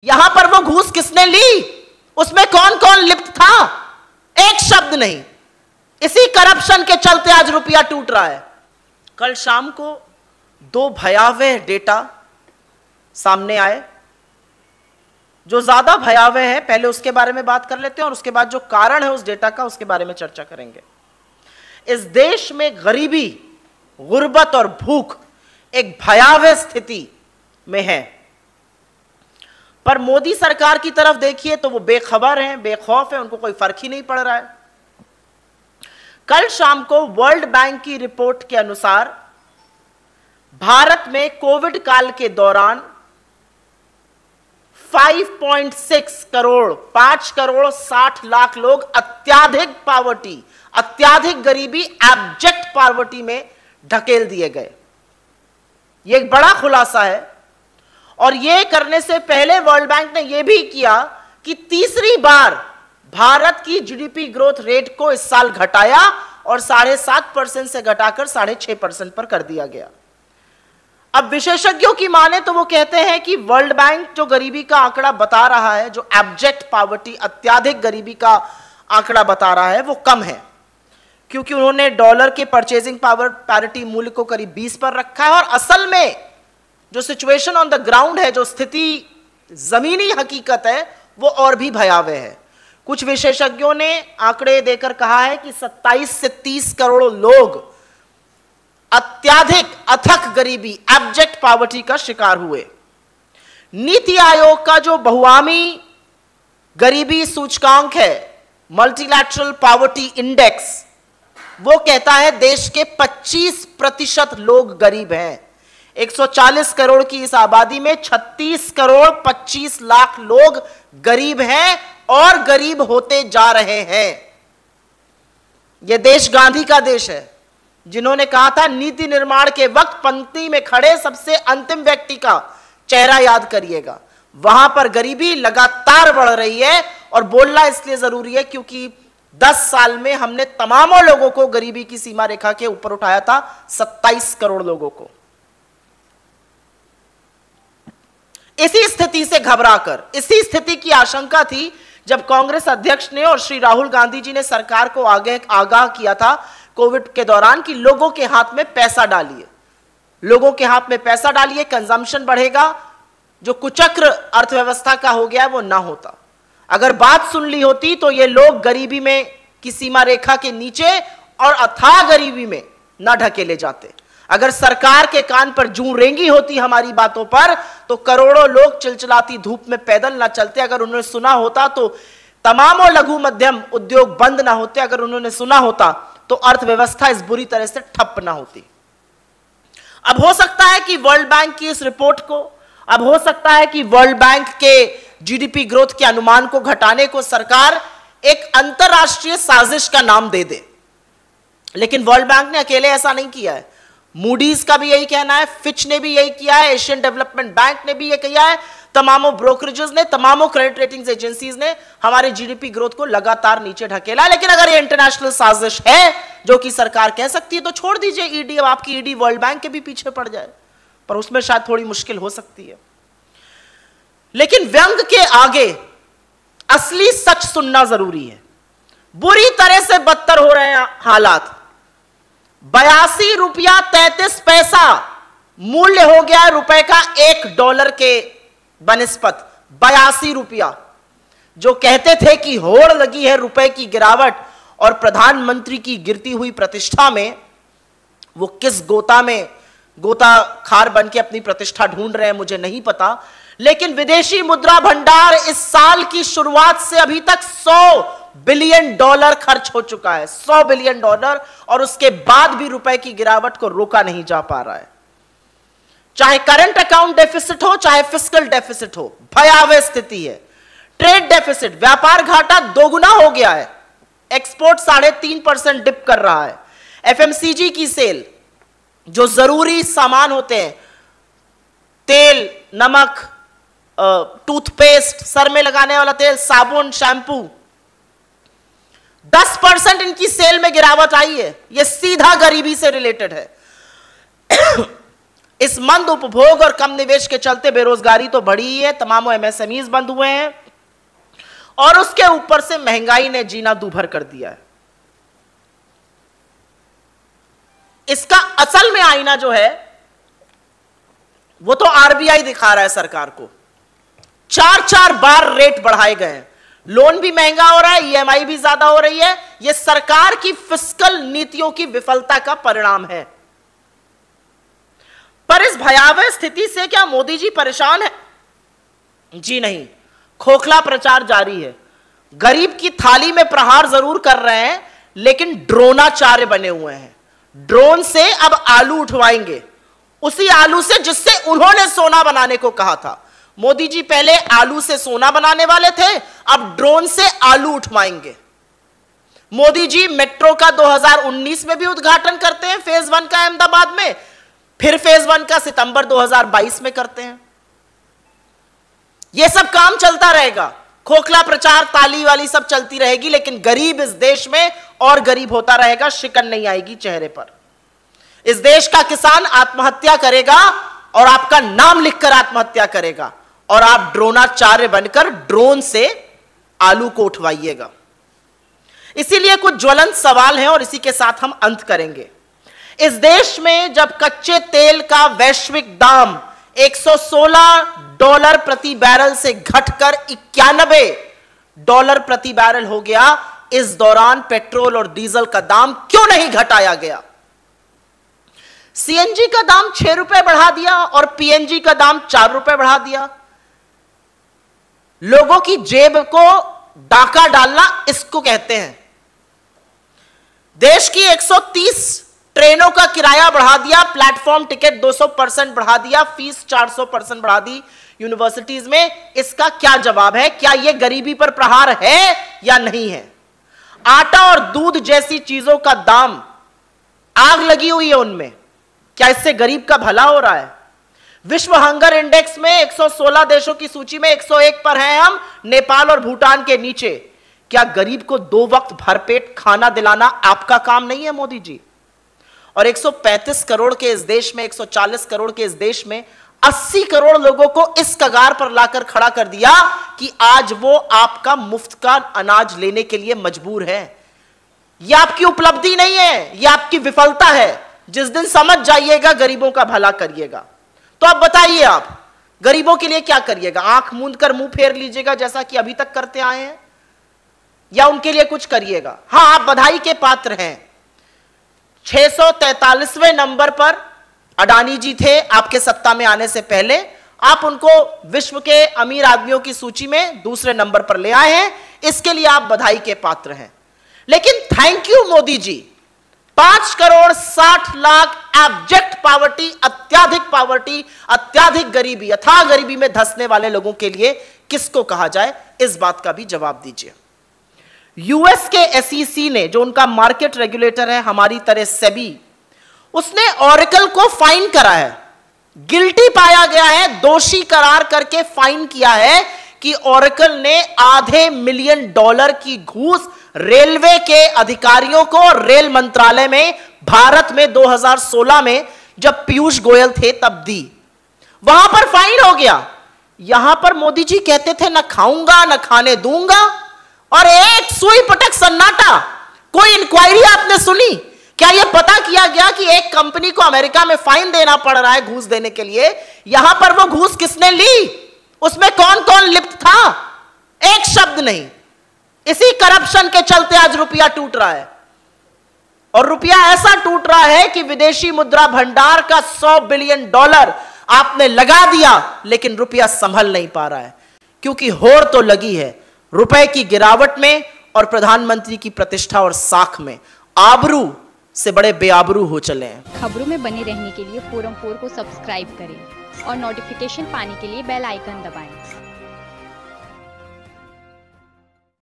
यहां पर वो घूस किसने ली, उसमें कौन कौन लिप्त था, एक शब्द नहीं। इसी करप्शन के चलते आज रुपया टूट रहा है। कल शाम को दो भयावह डेटा सामने आए, जो ज्यादा भयावह है, पहले उसके बारे में बात कर लेते हैं और उसके बाद जो कारण है उस डेटा का उसके बारे में चर्चा करेंगे। इस देश में गरीबी, गुर्बत और भूख एक भयावह स्थिति में है, पर मोदी सरकार की तरफ देखिए तो वो बेखबर हैं, बेखौफ है, उनको कोई फर्क ही नहीं पड़ रहा है। कल शाम को वर्ल्ड बैंक की रिपोर्ट के अनुसार भारत में कोविड काल के दौरान 5.6 करोड़ 5 करोड़ 60 लाख लोग अत्याधिक पावर्टी, अत्याधिक गरीबी, एब्जेक्ट पावर्टी में ढकेल दिए गए। यह एक बड़ा खुलासा है। और यह करने से पहले वर्ल्ड बैंक ने यह भी किया कि तीसरी बार भारत की जीडीपी ग्रोथ रेट को इस साल घटाया और 7.5% से घटाकर 6.5% पर कर दिया गया। अब विशेषज्ञों की माने तो वो कहते हैं कि वर्ल्ड बैंक जो गरीबी का आंकड़ा बता रहा है, जो एब्जेक्ट पावर्टी, अत्याधिक गरीबी का आंकड़ा बता रहा है, वो कम है, क्योंकि उन्होंने डॉलर के परचेजिंग पावर पैरिटी मूल्य को करीब 20 पर रखा है। और असल में जो सिचुएशन ऑन द ग्राउंड है, जो स्थिति जमीनी हकीकत है, वो और भी भयावह है। कुछ विशेषज्ञों ने आंकड़े देकर कहा है कि 27 से 30 करोड़ लोग अत्याधिक अथक गरीबी, एब्जेक्ट पावर्टी का शिकार हुए। नीति आयोग का जो बहुआमी गरीबी सूचकांक है, मल्टीलैटरल पावर्टी इंडेक्स, वो कहता है देश के 25% लोग गरीब हैं। 140 करोड़ की इस आबादी में 36 करोड़ 25 लाख लोग गरीब हैं और गरीब होते जा रहे हैं। यह देश गांधी का देश है, जिन्होंने कहा था नीति निर्माण के वक्त पंक्ति में खड़े सबसे अंतिम व्यक्ति का चेहरा याद करिएगा। वहां पर गरीबी लगातार बढ़ रही है और बोलना इसलिए जरूरी है क्योंकि 10 साल में हमने तमामों लोगों को गरीबी की सीमा रेखा के ऊपर उठाया था, 27 करोड़ लोगों को। इसी स्थिति से घबराकर, इसी स्थिति की आशंका थी जब कांग्रेस अध्यक्ष ने और श्री राहुल गांधी जी ने सरकार को आगाह किया था कोविड के दौरान कि लोगों के हाथ में पैसा डालिए, लोगों के हाथ में पैसा डालिए, कंजम्पशन बढ़ेगा, जो कुचक्र अर्थव्यवस्था का हो गया वो ना होता। अगर बात सुन ली होती तो ये लोग गरीबी में की सीमा रेखा के नीचे और अथाह गरीबी में ना ढकेले जाते। अगर सरकार के कान पर जूं रेंगी होती हमारी बातों पर तो करोड़ों लोग चिलचिलाती धूप में पैदल ना चलते। अगर उन्होंने सुना होता तो तमामों लघु मध्यम उद्योग बंद ना होते। अगर उन्होंने सुना होता तो अर्थव्यवस्था इस बुरी तरह से ठप ना होती। अब हो सकता है कि वर्ल्ड बैंक की इस रिपोर्ट को, अब हो सकता है कि वर्ल्ड बैंक के जीडीपी ग्रोथ के अनुमान को घटाने को सरकार एक अंतरराष्ट्रीय साजिश का नाम दे दे, लेकिन वर्ल्ड बैंक ने अकेले ऐसा नहीं किया है। मूडीज का भी यही कहना है, फिच ने भी यही किया है, एशियन डेवलपमेंट बैंक ने भी यह किया है, तमामों ब्रोकरेजेस ने, तमामों क्रेडिट रेटिंग्स एजेंसीज ने हमारे जीडीपी ग्रोथ को लगातार नीचे ढकेला। लेकिन अगर ये इंटरनेशनल साजिश है जो कि सरकार कह सकती है तो छोड़ दीजिए ईडी, अब आपकी ईडी वर्ल्ड बैंक के भी पीछे पड़ जाए, पर उसमें शायद थोड़ी मुश्किल हो सकती है। लेकिन व्यंग के आगे असली सच सुनना जरूरी है। बुरी तरह से बदतर हो रहे हैं हालात। 82 रुपया 33 पैसा मूल्य हो गया है रुपए का $1 के बनिस्पत। 82 रुपया। जो कहते थे कि होड़ लगी है रुपए की गिरावट और प्रधानमंत्री की गिरती हुई प्रतिष्ठा में, वो किस गोता में गोताखार बन के अपनी प्रतिष्ठा ढूंढ रहे हैं मुझे नहीं पता। लेकिन विदेशी मुद्रा भंडार इस साल की शुरुआत से अभी तक $100 बिलियन खर्च हो चुका है, $100 बिलियन, और उसके बाद भी रुपए की गिरावट को रोका नहीं जा पा रहा है। चाहे करंट अकाउंट डेफिसिट हो, चाहे फिस्कल डेफिसिट हो, भयावह स्थिति है। ट्रेड डेफिसिट, व्यापार घाटा दोगुना हो गया है। एक्सपोर्ट 3.5% डिप कर रहा है। एफएमसीजी की सेल, जो जरूरी सामान होते हैं, तेल, नमक, टूथपेस्ट, सर में लगाने वाला तेल, साबुन, शैम्पू, 10% इनकी सेल में गिरावट आई है। यह सीधा गरीबी से रिलेटेड है। इस मंद उपभोग और कम निवेश के चलते बेरोजगारी तो बढ़ी ही है, तमाम एमएसएमईज बंद हुए हैं और उसके ऊपर से महंगाई ने जीना दूभर कर दिया है। इसका असल में आईना जो है वो तो आरबीआई दिखा रहा है सरकार को। 4-4 बार रेट बढ़ाए गए हैं, लोन भी महंगा हो रहा है, ईएमआई भी ज्यादा हो रही है। यह सरकार की फिस्कल नीतियों की विफलता का परिणाम है। पर इस भयावह स्थिति से क्या मोदी जी परेशान है? जी नहीं, खोखला प्रचार जारी है। गरीब की थाली में प्रहार जरूर कर रहे हैं, लेकिन ड्रोनाचार्य बने हुए हैं। ड्रोन से अब आलू उठवाएंगे, उसी आलू से जिससे उन्होंने सोना बनाने को कहा था। मोदी जी पहले आलू से सोना बनाने वाले थे, अब ड्रोन से आलू उठवाएंगे। मोदी जी मेट्रो का 2019 में भी उद्घाटन करते हैं, फेज 1 का अहमदाबाद में, फिर फेज 1 का सितंबर 2022 में करते हैं। यह सब काम चलता रहेगा, खोखला प्रचार, ताली वाली सब चलती रहेगी, लेकिन गरीब इस देश में और गरीब होता रहेगा, शिकन नहीं आएगी चेहरे पर। इस देश का किसान आत्महत्या करेगा और आपका नाम लिखकर आत्महत्या करेगा, और आप ड्रोनाचार्य बनकर ड्रोन से आलू को उठवाइएगा। इसीलिए कुछ ज्वलंत सवाल हैं और इसी के साथ हम अंत करेंगे। इस देश में जब कच्चे तेल का वैश्विक दाम $116 प्रति बैरल से घटकर $91 प्रति बैरल हो गया, इस दौरान पेट्रोल और डीजल का दाम क्यों नहीं घटाया गया? सीएनजी का दाम 6 रुपए बढ़ा दिया और पीएनजी का दाम 4 रुपए बढ़ा दिया। लोगों की जेब को डाका डालना इसको कहते हैं। देश की 130 ट्रेनों का किराया बढ़ा दिया, प्लेटफॉर्म टिकट 200% बढ़ा दिया, फीस 400% बढ़ा दी यूनिवर्सिटीज में। इसका क्या जवाब है? क्या यह गरीबी पर प्रहार है या नहीं है? आटा और दूध जैसी चीजों का दाम आग लगी हुई है उनमें, क्या इससे गरीब का भला हो रहा है? विश्व हंगर इंडेक्स में 116 देशों की सूची में 101 पर हैं हम, नेपाल और भूटान के नीचे। क्या गरीब को 2 वक्त भरपेट खाना दिलाना आपका काम नहीं है मोदी जी? और 135 करोड़ के इस देश में, 140 करोड़ के इस देश में 80 करोड़ लोगों को इस कगार पर लाकर खड़ा कर दिया कि आज वो आपका मुफ्त का अनाज लेने के लिए मजबूर है। यह आपकी उपलब्धि नहीं है, यह आपकी विफलता है। जिस दिन समझ जाइएगा, गरीबों का भला करिएगा। तो अब बताइए, आप गरीबों के लिए क्या करिएगा? आंख मूंद कर मुंह फेर लीजिएगा जैसा कि अभी तक करते आए हैं, या उनके लिए कुछ करिएगा? हां, आप बधाई के पात्र हैं। 643वें नंबर पर अडानी जी थे आपके सत्ता में आने से पहले। आप उनको विश्व के अमीर आदमियों की सूची में दूसरे नंबर पर ले आए हैं, इसके लिए आप बधाई के पात्र हैं। लेकिन thank you Modi ji, 5,60,00,000 abject poverty, अत्याधिक गरीबी, अथाह गरीबी में धंसने वाले लोगों के लिए किसको कहा जाए, इस बात का भी जवाब दीजिए। यूएस के एसईसी ने, जो उनका मार्केट रेगुलेटर है हमारी तरह सेबी, उसने ऑरेकल को फाइन करा है, गिल्टी पाया गया है, दोषी करार करके फाइन किया है कि ऑरेकल ने $500,000 की घूस रेलवे के अधिकारियों को और रेल मंत्रालय में भारत में 2016 में जब पीयूष गोयल थे तब दी। वहां पर फाइन हो गया। यहां पर मोदी जी कहते थे न खाऊंगा न खाने दूंगा, और एक सुई पटक सन्नाटा। कोई इंक्वायरी आपने सुनी? क्या यह पता किया गया कि एक कंपनी को अमेरिका में फाइन देना पड़ रहा है घूस देने के लिए? यहां पर वो घूस किसने ली, उसमें कौन कौन लिप्त था? एक शब्द नहीं। इसी करप्शन के चलते आज रुपया टूट रहा है, और रुपया ऐसा टूट रहा है कि विदेशी मुद्रा भंडार का $100 बिलियन आपने लगा दिया, लेकिन रुपया संभल नहीं पा रहा है, क्योंकि होड़ तो लगी है रुपए की गिरावट में और प्रधानमंत्री की प्रतिष्ठा और साख में। आबरू से बड़े बेआबरू हो चले हैं। खबरों में बने रहने के लिए फोरम 4 को सब्सक्राइब करें और नोटिफिकेशन पाने के लिए बेल आइकन दबाएं।